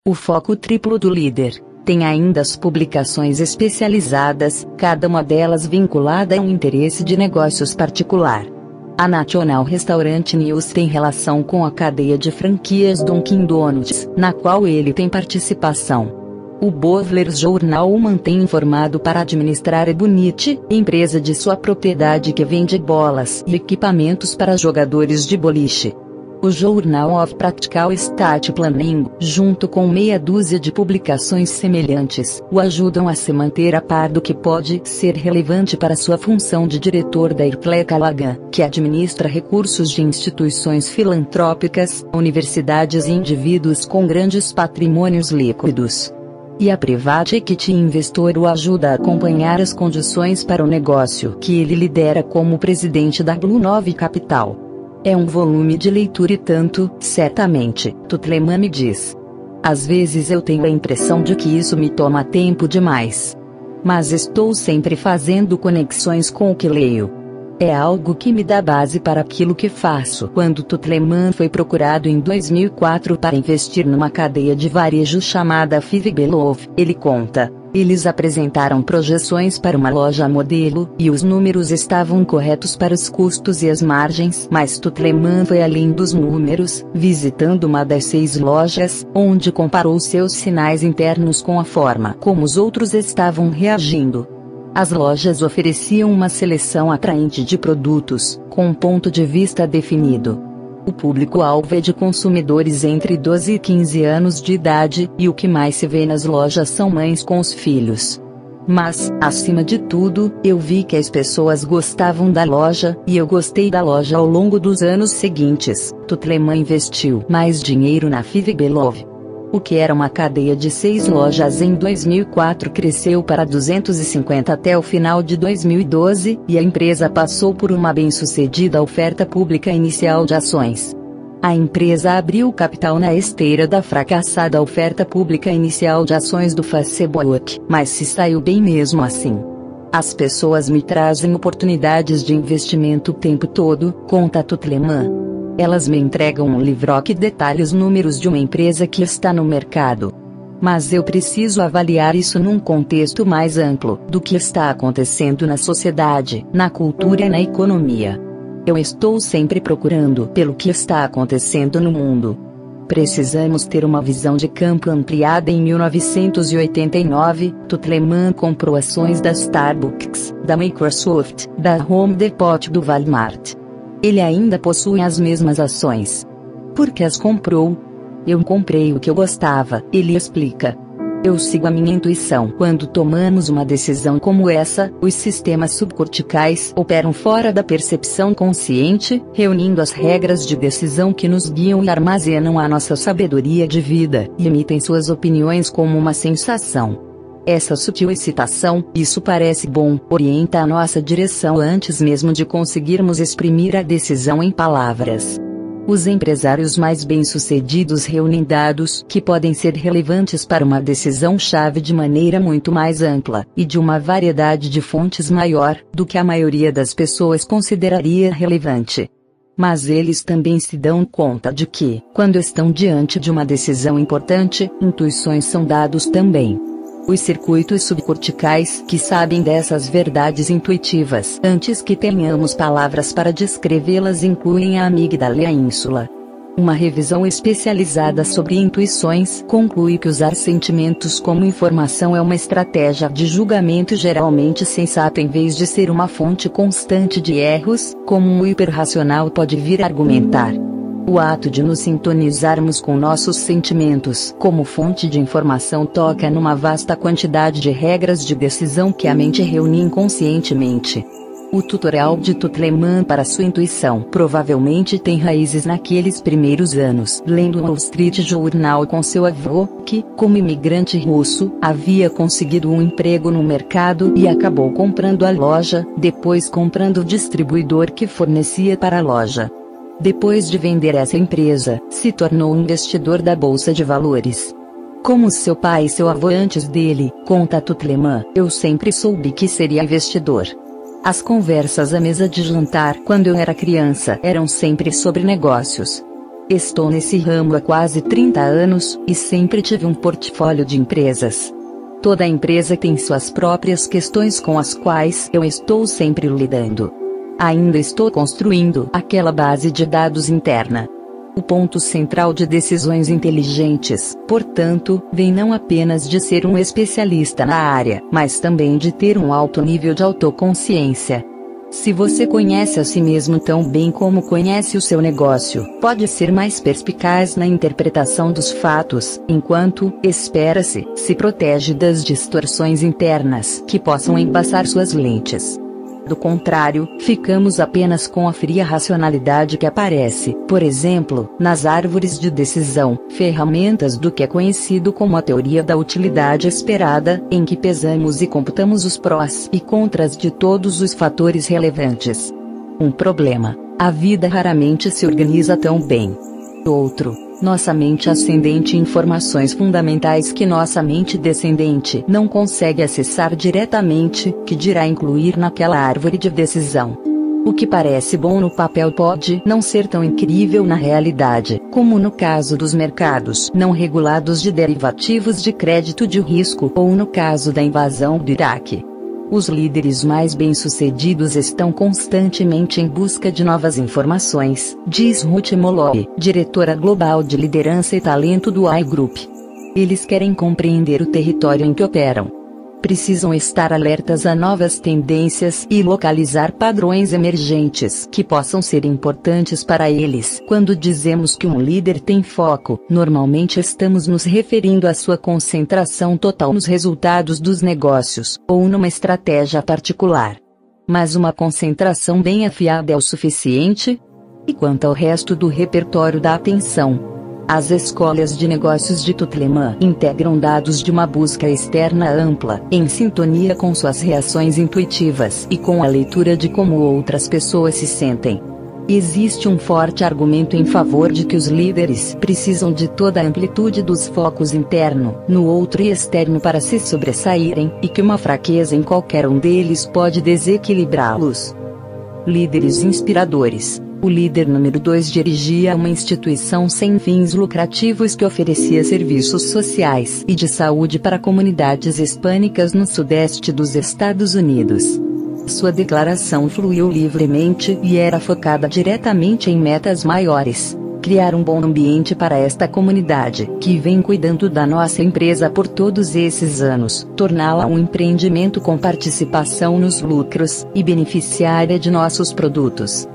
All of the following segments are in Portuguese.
O foco triplo do líder. Tem ainda as publicações especializadas, cada uma delas vinculada a um interesse de negócios particular. A National Restaurant News tem relação com a cadeia de franquias Dunkin' Donuts, na qual ele tem participação. O Bowler's Journal o mantém informado para administrar a Ebonite, empresa de sua propriedade que vende bolas e equipamentos para jogadores de boliche. O Journal of Practical Estate Planning, junto com meia dúzia de publicações semelhantes, o ajudam a se manter a par do que pode ser relevante para sua função de diretor da Irclé Callaghan, que administra recursos de instituições filantrópicas, universidades e indivíduos com grandes patrimônios líquidos. E a Private Equity Investor o ajuda a acompanhar as condições para o negócio que ele lidera como presidente da Blue9 Capital. É um volume de leitura e tanto, certamente, Tutleman me diz. Às vezes eu tenho a impressão de que isso me toma tempo demais. Mas estou sempre fazendo conexões com o que leio. É algo que me dá base para aquilo que faço. Quando Tutleman foi procurado em 2004 para investir numa cadeia de varejo chamada Five Below, ele conta. Eles apresentaram projeções para uma loja modelo, e os números estavam corretos para os custos e as margens, mas Tutleman foi além dos números, visitando uma das 6 lojas, onde comparou seus sinais internos com a forma como os outros estavam reagindo. As lojas ofereciam uma seleção atraente de produtos, com um ponto de vista definido. O público-alvo é de consumidores entre 12 e 15 anos de idade, e o que mais se vê nas lojas são mães com os filhos. Mas, acima de tudo, eu vi que as pessoas gostavam da loja, e eu gostei da loja ao longo dos anos seguintes. Tutleman investiu mais dinheiro na Five Below. O que era uma cadeia de 6 lojas em 2004 cresceu para 250 até o final de 2012, e a empresa passou por uma bem-sucedida oferta pública inicial de ações. A empresa abriu capital na esteira da fracassada oferta pública inicial de ações do Facebook, mas se saiu bem mesmo assim. As pessoas me trazem oportunidades de investimento o tempo todo, conta Tutleman. Elas me entregam um livro que detalha os números de uma empresa que está no mercado. Mas eu preciso avaliar isso num contexto mais amplo, do que está acontecendo na sociedade, na cultura e na economia. Eu estou sempre procurando pelo que está acontecendo no mundo. Precisamos ter uma visão de campo ampliada. Em 1989, Tutleman comprou ações da Starbucks, da Microsoft, da Home Depot e do Walmart. Ele ainda possui as mesmas ações. Por que as comprou? Eu comprei o que eu gostava, ele explica. Eu sigo a minha intuição. Quando tomamos uma decisão como essa, os sistemas subcorticais operam fora da percepção consciente, reunindo as regras de decisão que nos guiam e armazenam a nossa sabedoria de vida, e emitem suas opiniões como uma sensação. Essa sutil excitação, isso parece bom, orienta a nossa direção antes mesmo de conseguirmos exprimir a decisão em palavras. Os empresários mais bem-sucedidos reúnem dados que podem ser relevantes para uma decisão-chave de maneira muito mais ampla, e de uma variedade de fontes maior do que a maioria das pessoas consideraria relevante. Mas eles também se dão conta de que, quando estão diante de uma decisão importante, intuições são dados também. Os circuitos subcorticais que sabem dessas verdades intuitivas antes que tenhamos palavras para descrevê-las incluem a amígdala e a ínsula. Uma revisão especializada sobre intuições conclui que usar sentimentos como informação é uma estratégia de julgamento geralmente sensata em vez de ser uma fonte constante de erros, como um hiperracional pode vir a argumentar. O ato de nos sintonizarmos com nossos sentimentos como fonte de informação toca numa vasta quantidade de regras de decisão que a mente reúne inconscientemente. O tutorial de Tutleman para sua intuição provavelmente tem raízes naqueles primeiros anos, lendo o Wall Street Journal com seu avô, que, como imigrante russo, havia conseguido um emprego no mercado e acabou comprando a loja, depois comprando o distribuidor que fornecia para a loja. Depois de vender essa empresa, se tornou um investidor da Bolsa de Valores. Como seu pai e seu avô antes dele, conta Tutleman, eu sempre soube que seria investidor. As conversas à mesa de jantar quando eu era criança eram sempre sobre negócios. Estou nesse ramo há quase 30 anos, e sempre tive um portfólio de empresas. Toda empresa tem suas próprias questões com as quais eu estou sempre lidando. Ainda estou construindo aquela base de dados interna. O ponto central de decisões inteligentes, portanto, vem não apenas de ser um especialista na área, mas também de ter um alto nível de autoconsciência. Se você conhece a si mesmo tão bem como conhece o seu negócio, pode ser mais perspicaz na interpretação dos fatos, enquanto, espera-se, se protege das distorções internas que possam embaçar suas lentes. Do contrário, ficamos apenas com a fria racionalidade que aparece, por exemplo, nas árvores de decisão, ferramentas do que é conhecido como a teoria da utilidade esperada, em que pesamos e computamos os prós e contras de todos os fatores relevantes. Um problema: a vida raramente se organiza tão bem. Outro: nossa mente ascendente informações fundamentais que nossa mente descendente não consegue acessar diretamente, que dirá incluir naquela árvore de decisão. O que parece bom no papel pode não ser tão incrível na realidade, como no caso dos mercados não regulados de derivativos de crédito de risco ou no caso da invasão do Iraque. Os líderes mais bem-sucedidos estão constantemente em busca de novas informações, diz Ruth Molloy, diretora global de liderança e talento do iGroup. Eles querem compreender o território em que operam. Precisam estar alertas a novas tendências e localizar padrões emergentes que possam ser importantes para eles. Quando dizemos que um líder tem foco, normalmente estamos nos referindo à sua concentração total nos resultados dos negócios, ou numa estratégia particular. Mas uma concentração bem afiada é o suficiente? E quanto ao resto do repertório da atenção? As escolas de negócios de Tutleman integram dados de uma busca externa ampla, em sintonia com suas reações intuitivas e com a leitura de como outras pessoas se sentem. Existe um forte argumento em favor de que os líderes precisam de toda a amplitude dos focos interno, no outro e externo para se sobressaírem, e que uma fraqueza em qualquer um deles pode desequilibrá-los. Líderes inspiradores. O líder número 2 dirigia uma instituição sem fins lucrativos que oferecia serviços sociais e de saúde para comunidades hispânicas no sudeste dos Estados Unidos. Sua declaração fluiu livremente e era focada diretamente em metas maiores. Criar um bom ambiente para esta comunidade, que vem cuidando da nossa empresa por todos esses anos, torná-la um empreendimento com participação nos lucros, e beneficiária de nossos produtos.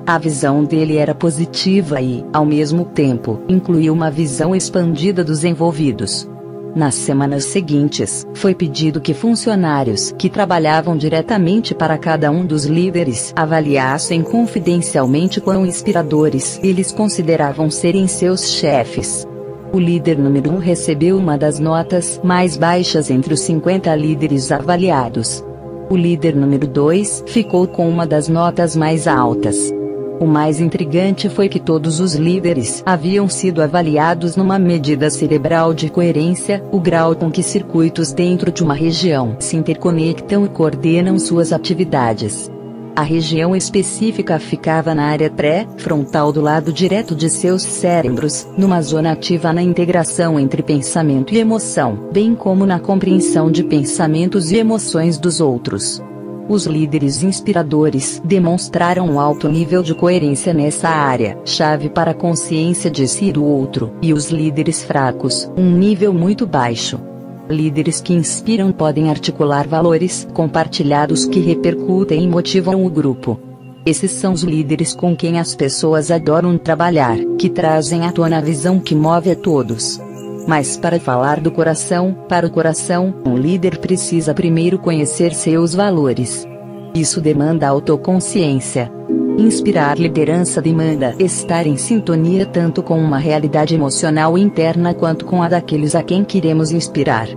A visão dele era positiva e, ao mesmo tempo, incluía uma visão expandida dos envolvidos. Nas semanas seguintes, foi pedido que funcionários que trabalhavam diretamente para cada um dos líderes avaliassem confidencialmente quão inspiradores eles consideravam serem seus chefes. O líder número 1 recebeu uma das notas mais baixas entre os 50 líderes avaliados. O líder número 2 ficou com uma das notas mais altas. O mais intrigante foi que todos os líderes haviam sido avaliados numa medida cerebral de coerência, o grau com que circuitos dentro de uma região se interconectam e coordenam suas atividades. A região específica ficava na área pré-frontal do lado direto de seus cérebros, numa zona ativa na integração entre pensamento e emoção, bem como na compreensão de pensamentos e emoções dos outros. Os líderes inspiradores demonstraram um alto nível de coerência nessa área, chave para a consciência de si e do outro, e os líderes fracos, um nível muito baixo. Líderes que inspiram podem articular valores compartilhados que repercutem e motivam o grupo. Esses são os líderes com quem as pessoas adoram trabalhar, que trazem à tona a visão que move a todos. Mas para falar do coração, para o coração, um líder precisa primeiro conhecer seus valores. Isso demanda autoconsciência. Inspirar liderança demanda estar em sintonia tanto com uma realidade emocional interna quanto com a daqueles a quem queremos inspirar.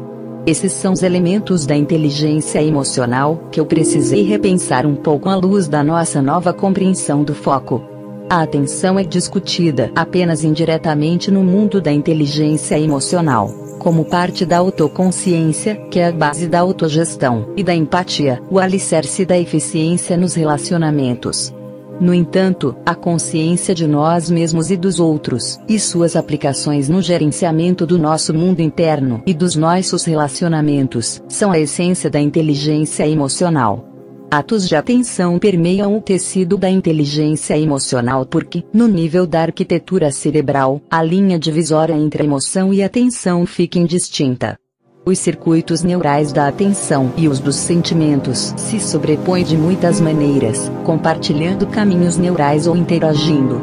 Esses são os elementos da inteligência emocional que eu precisei repensar um pouco à luz da nossa nova compreensão do foco. A atenção é discutida apenas indiretamente no mundo da inteligência emocional, como parte da autoconsciência, que é a base da autogestão, e da empatia, o alicerce da eficiência nos relacionamentos. No entanto, a consciência de nós mesmos e dos outros, e suas aplicações no gerenciamento do nosso mundo interno e dos nossos relacionamentos, são a essência da inteligência emocional. Atos de atenção permeiam o tecido da inteligência emocional porque, no nível da arquitetura cerebral, a linha divisória entre a emoção e a atenção fica indistinta. Os circuitos neurais da atenção e os dos sentimentos se sobrepõem de muitas maneiras, compartilhando caminhos neurais ou interagindo.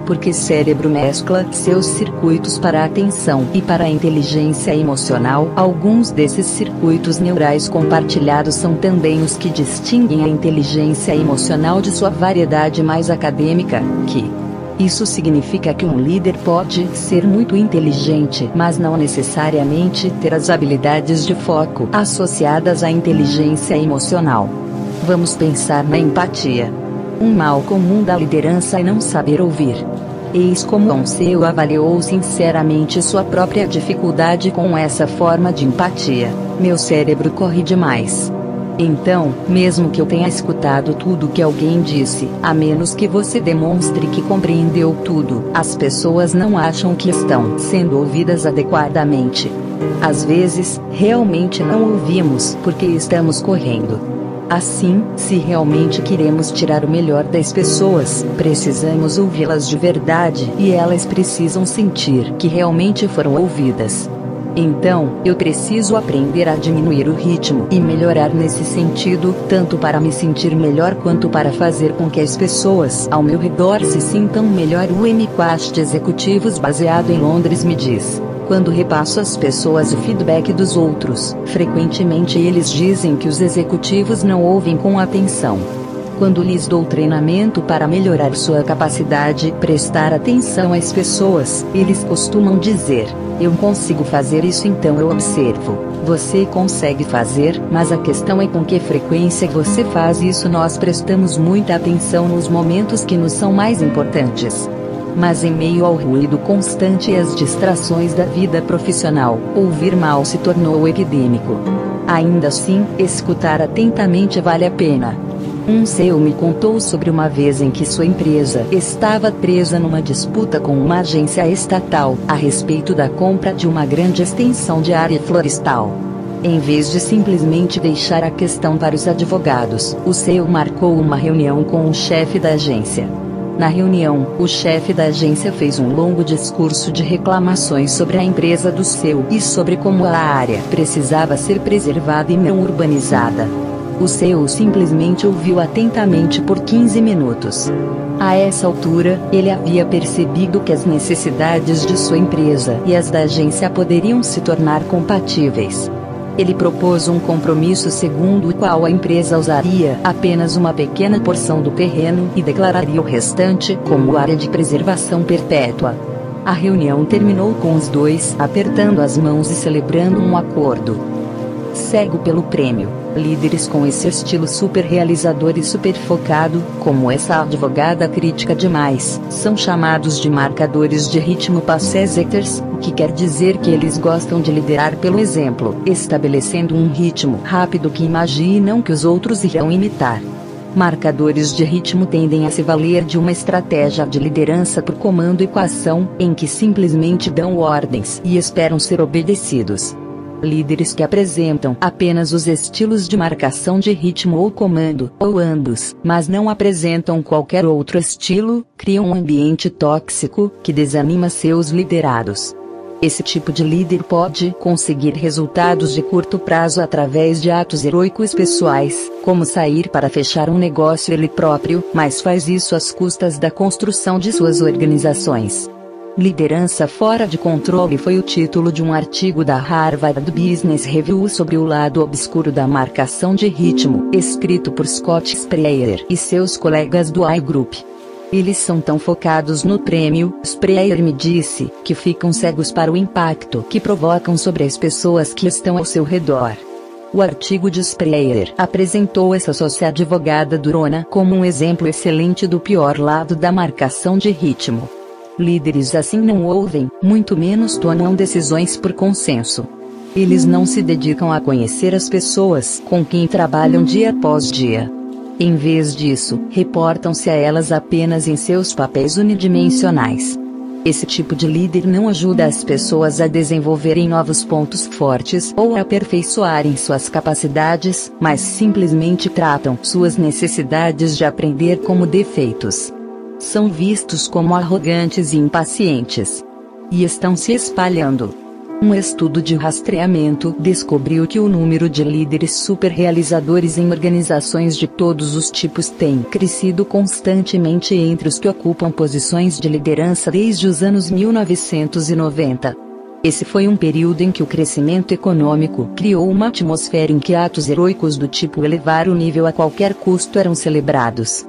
Porque o cérebro mescla seus circuitos para a atenção e para a inteligência emocional, alguns desses circuitos neurais compartilhados são também os que distinguem a inteligência emocional de sua variedade mais acadêmica, Isso significa que um líder pode ser muito inteligente, mas não necessariamente ter as habilidades de foco associadas à inteligência emocional. Vamos pensar na empatia. Um mal comum da liderança é não saber ouvir. Eis como um CEO avaliou sinceramente sua própria dificuldade com essa forma de empatia. Meu cérebro corre demais. Então, mesmo que eu tenha escutado tudo que alguém disse, a menos que você demonstre que compreendeu tudo, as pessoas não acham que estão sendo ouvidas adequadamente. Às vezes, realmente não ouvimos porque estamos correndo. Assim, se realmente queremos tirar o melhor das pessoas, precisamos ouvi-las de verdade e elas precisam sentir que realmente foram ouvidas. Então, eu preciso aprender a diminuir o ritmo e melhorar nesse sentido, tanto para me sentir melhor quanto para fazer com que as pessoas ao meu redor se sintam melhor. O MQuest Executivos baseado em Londres me diz: quando repasso às pessoas o feedback dos outros, frequentemente eles dizem que os executivos não ouvem com atenção. Quando lhes dou treinamento para melhorar sua capacidade de prestar atenção às pessoas, eles costumam dizer: eu consigo fazer isso, então eu observo. Você consegue fazer, mas a questão é com que frequência você faz isso. Nós prestamos muita atenção nos momentos que nos são mais importantes. Mas em meio ao ruído constante e às distrações da vida profissional, ouvir mal se tornou epidêmico. Ainda assim, escutar atentamente vale a pena. Um CEO me contou sobre uma vez em que sua empresa estava presa numa disputa com uma agência estatal a respeito da compra de uma grande extensão de área florestal. Em vez de simplesmente deixar a questão para os advogados, o CEO marcou uma reunião com o chefe da agência. Na reunião, o chefe da agência fez um longo discurso de reclamações sobre a empresa do CEO e sobre como a área precisava ser preservada e não urbanizada. O CEO simplesmente ouviu atentamente por 15 minutos. A essa altura, ele havia percebido que as necessidades de sua empresa e as da agência poderiam se tornar compatíveis. Ele propôs um compromisso segundo o qual a empresa usaria apenas uma pequena porção do terreno e declararia o restante como área de preservação perpétua. A reunião terminou com os dois apertando as mãos e celebrando um acordo. Cego pelo prêmio. Líderes com esse estilo super realizador e super focado, como essa advogada crítica demais, são chamados de marcadores de ritmo pacesetters, o que quer dizer que eles gostam de liderar pelo exemplo, estabelecendo um ritmo rápido que imaginam que os outros irão imitar. Marcadores de ritmo tendem a se valer de uma estratégia de liderança por comando e coação, em que simplesmente dão ordens e esperam ser obedecidos. Líderes que apresentam apenas os estilos de marcação de ritmo ou comando, ou ambos, mas não apresentam qualquer outro estilo, criam um ambiente tóxico, que desanima seus liderados. Esse tipo de líder pode conseguir resultados de curto prazo através de atos heróicos pessoais, como sair para fechar um negócio ele próprio, mas faz isso às custas da construção de suas organizações. Liderança fora de controle foi o título de um artigo da Harvard Business Review sobre o lado obscuro da marcação de ritmo, escrito por Scott Spreyer e seus colegas do iGroup. Eles são tão focados no prêmio, Spreyer me disse, que ficam cegos para o impacto que provocam sobre as pessoas que estão ao seu redor. O artigo de Spreyer apresentou essa sócia-advogada durona como um exemplo excelente do pior lado da marcação de ritmo. Líderes assim não ouvem, muito menos tomam decisões por consenso. Eles não se dedicam a conhecer as pessoas com quem trabalham dia após dia. Em vez disso, reportam-se a elas apenas em seus papéis unidimensionais. Esse tipo de líder não ajuda as pessoas a desenvolverem novos pontos fortes ou a aperfeiçoarem suas capacidades, mas simplesmente tratam suas necessidades de aprender como defeitos. São vistos como arrogantes e impacientes. E estão se espalhando. Um estudo de rastreamento descobriu que o número de líderes superrealizadores em organizações de todos os tipos tem crescido constantemente entre os que ocupam posições de liderança desde os anos 1990. Esse foi um período em que o crescimento econômico criou uma atmosfera em que atos heróicos do tipo elevar o nível a qualquer custo eram celebrados.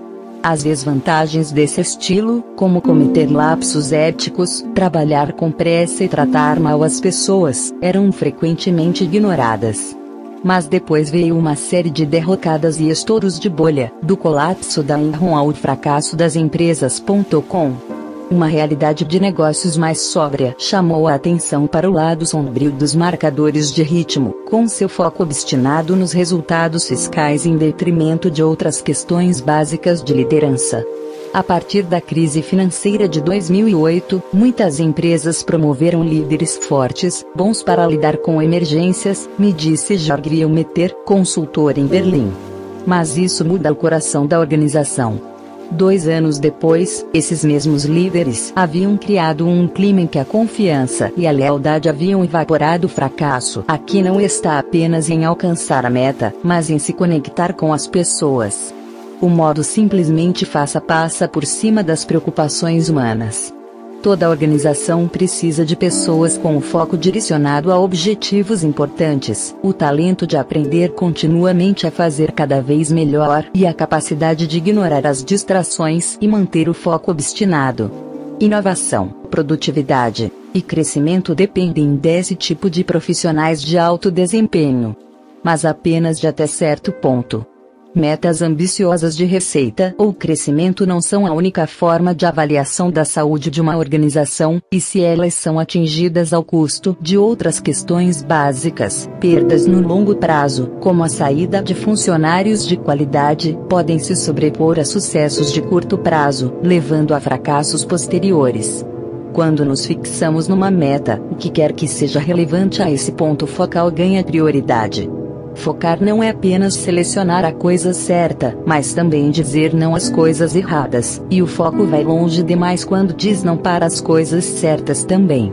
As desvantagens desse estilo, como cometer lapsos éticos, trabalhar com pressa e tratar mal as pessoas, eram frequentemente ignoradas. Mas depois veio uma série de derrocadas e estouros de bolha, do colapso da Enron ao fracasso das empresas.com. Uma realidade de negócios mais sóbria chamou a atenção para o lado sombrio dos marcadores de ritmo, com seu foco obstinado nos resultados fiscais em detrimento de outras questões básicas de liderança. A partir da crise financeira de 2008, muitas empresas promoveram líderes fortes, bons para lidar com emergências, me disse Jorg Rielmeter, consultor em Berlim. Mas isso muda o coração da organização. 2 anos depois, esses mesmos líderes haviam criado um clima em que a confiança e a lealdade haviam evaporado. O fracasso aqui não está apenas em alcançar a meta, mas em se conectar com as pessoas. O modo simplesmente passa por cima das preocupações humanas. Toda organização precisa de pessoas com o foco direcionado a objetivos importantes, o talento de aprender continuamente a fazer cada vez melhor e a capacidade de ignorar as distrações e manter o foco obstinado. Inovação, produtividade e crescimento dependem desse tipo de profissionais de alto desempenho. Mas apenas de até certo ponto. Metas ambiciosas de receita ou crescimento não são a única forma de avaliação da saúde de uma organização, e se elas são atingidas ao custo de outras questões básicas, perdas no longo prazo, como a saída de funcionários de qualidade, podem se sobrepor a sucessos de curto prazo, levando a fracassos posteriores. Quando nos fixamos numa meta, o que quer que seja relevante a esse ponto focal ganha prioridade. Focar não é apenas selecionar a coisa certa, mas também dizer não às coisas erradas, e o foco vai longe demais quando diz não para as coisas certas também.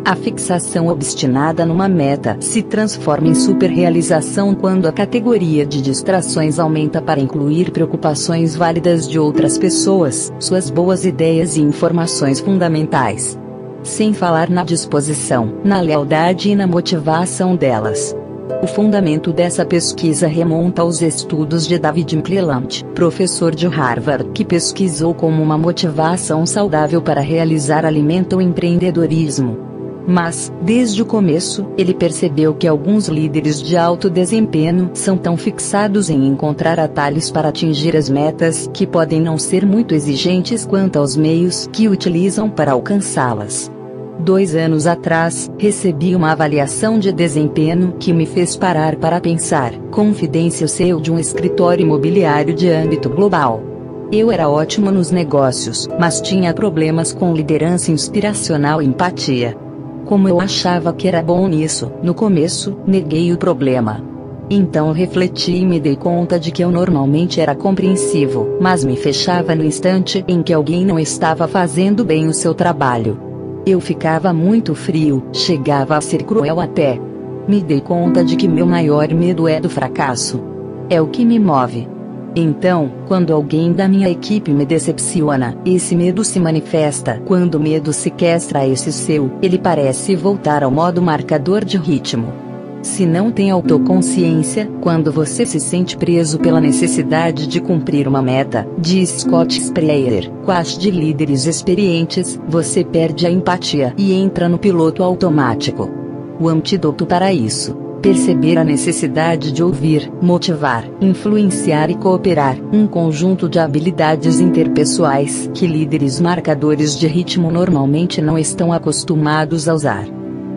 A fixação obstinada numa meta se transforma em superrealização quando a categoria de distrações aumenta para incluir preocupações válidas de outras pessoas, suas boas ideias e informações fundamentais. Sem falar na disposição, na lealdade e na motivação delas. O fundamento dessa pesquisa remonta aos estudos de David McClelland, professor de Harvard, que pesquisou como uma motivação saudável para realizar alimenta o empreendedorismo. Mas, desde o começo, ele percebeu que alguns líderes de alto desempenho são tão fixados em encontrar atalhos para atingir as metas que podem não ser muito exigentes quanto aos meios que utilizam para alcançá-las. 2 anos atrás, recebi uma avaliação de desempenho que me fez parar para pensar. Confidência CEO de um escritório imobiliário de âmbito global. Eu era ótimo nos negócios, mas tinha problemas com liderança inspiracional e empatia. Como eu achava que era bom nisso, no começo, neguei o problema. Então refleti e me dei conta de que eu normalmente era compreensivo, mas me fechava no instante em que alguém não estava fazendo bem o seu trabalho. Eu ficava muito frio, chegava a ser cruel até. Me dei conta de que meu maior medo é do fracasso. É o que me move. Então, quando alguém da minha equipe me decepciona, esse medo se manifesta. Quando o medo sequestra esse seu, ele parece voltar ao modo marcador de ritmo. Se não tem autoconsciência, quando você se sente preso pela necessidade de cumprir uma meta, diz Scott Spreyer, coach de líderes experientes, você perde a empatia e entra no piloto automático. O antídoto para isso: perceber a necessidade de ouvir, motivar, influenciar e cooperar, um conjunto de habilidades interpessoais que líderes marcadores de ritmo normalmente não estão acostumados a usar.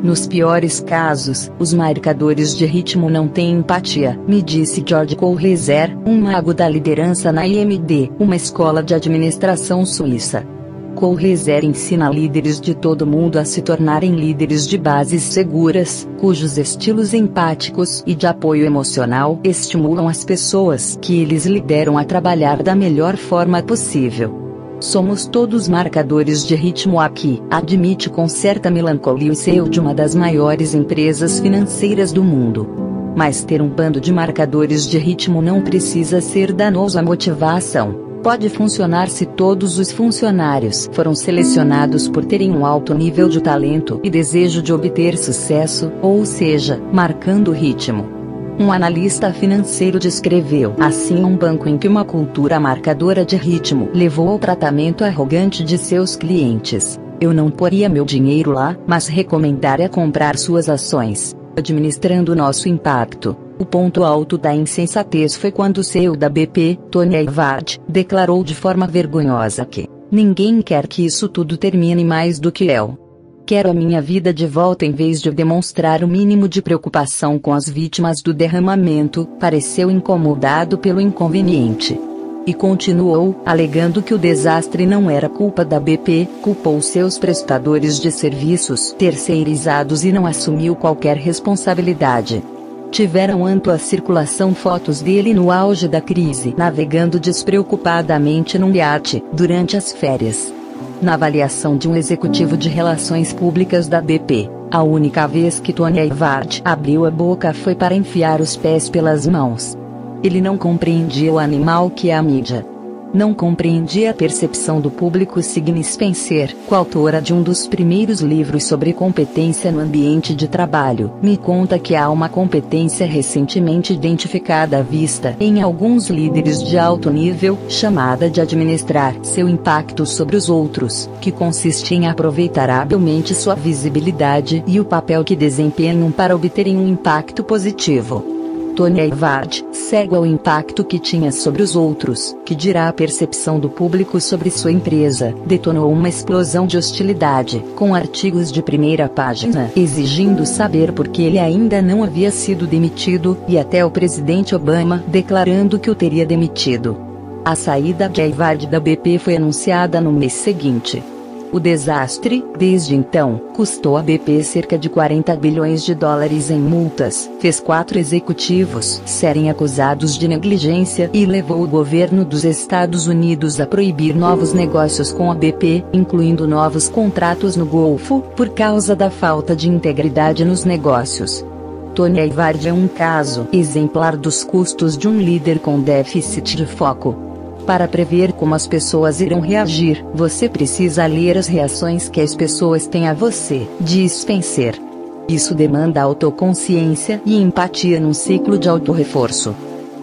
Nos piores casos, os marcadores de ritmo não têm empatia, me disse George Courrezer, um mago da liderança na IMD, uma escola de administração suíça. Courrezer ensina líderes de todo o mundo a se tornarem líderes de bases seguras, cujos estilos empáticos e de apoio emocional estimulam as pessoas que eles lideram a trabalhar da melhor forma possível. Somos todos marcadores de ritmo aqui, admite com certa melancolia o CEO de uma das maiores empresas financeiras do mundo. Mas ter um bando de marcadores de ritmo não precisa ser danoso à motivação. Pode funcionar se todos os funcionários foram selecionados por terem um alto nível de talento e desejo de obter sucesso, ou seja, marcando o ritmo. Um analista financeiro descreveu assim um banco em que uma cultura marcadora de ritmo levou ao tratamento arrogante de seus clientes. Eu não poria meu dinheiro lá, mas recomendaria comprar suas ações, administrando nosso impacto. O ponto alto da insensatez foi quando o CEO da BP, Tony Hayward, declarou de forma vergonhosa que ninguém quer que isso tudo termine mais do que eu. Quero a minha vida de volta em vez de demonstrar o mínimo de preocupação com as vítimas do derramamento, pareceu incomodado pelo inconveniente. E continuou, alegando que o desastre não era culpa da BP, culpou seus prestadores de serviços terceirizados e não assumiu qualquer responsabilidade. Tiveram ampla circulação fotos dele no auge da crise, navegando despreocupadamente num iate, durante as férias. Na avaliação de um executivo de relações públicas da BP, a única vez que Tony Hayward abriu a boca foi para enfiar os pés pelas mãos. Ele não compreendia o animal que é a mídia. Não compreendia a percepção do público. Signe Spencer, coautora de um dos primeiros livros sobre competência no ambiente de trabalho, me conta que há uma competência recentemente identificada à vista em alguns líderes de alto nível, chamada de administrar seu impacto sobre os outros, que consiste em aproveitar habilmente sua visibilidade e o papel que desempenham para obterem um impacto positivo. Tony Hayward, cego ao impacto que tinha sobre os outros, que dirá a percepção do público sobre sua empresa, detonou uma explosão de hostilidade, com artigos de primeira página exigindo saber por que ele ainda não havia sido demitido, e até o presidente Obama declarando que o teria demitido. A saída de Hayward da BP foi anunciada no mês seguinte. O desastre, desde então, custou à BP cerca de 40 bilhões de dólares em multas, fez 4 executivos serem acusados de negligência e levou o governo dos Estados Unidos a proibir novos negócios com a BP, incluindo novos contratos no Golfo, por causa da falta de integridade nos negócios. Tony Hayward é um caso exemplar dos custos de um líder com déficit de foco. Para prever como as pessoas irão reagir, você precisa ler as reações que as pessoas têm a você, diz Spencer. Isso demanda autoconsciência e empatia num ciclo de autorreforço.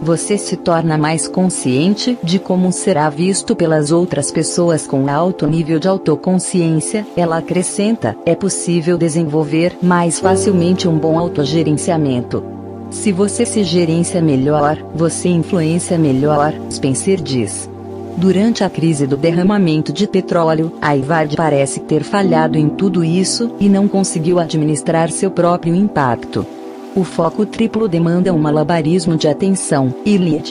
Você se torna mais consciente de como será visto pelas outras pessoas com alto nível de autoconsciência. Ela acrescenta, é possível desenvolver mais facilmente um bom autogerenciamento. Se você se gerencia melhor, você influencia melhor, Spencer diz. Durante a crise do derramamento de petróleo, Hayward parece ter falhado em tudo isso, e não conseguiu administrar seu próprio impacto. O foco triplo demanda um malabarismo de atenção, Eliot.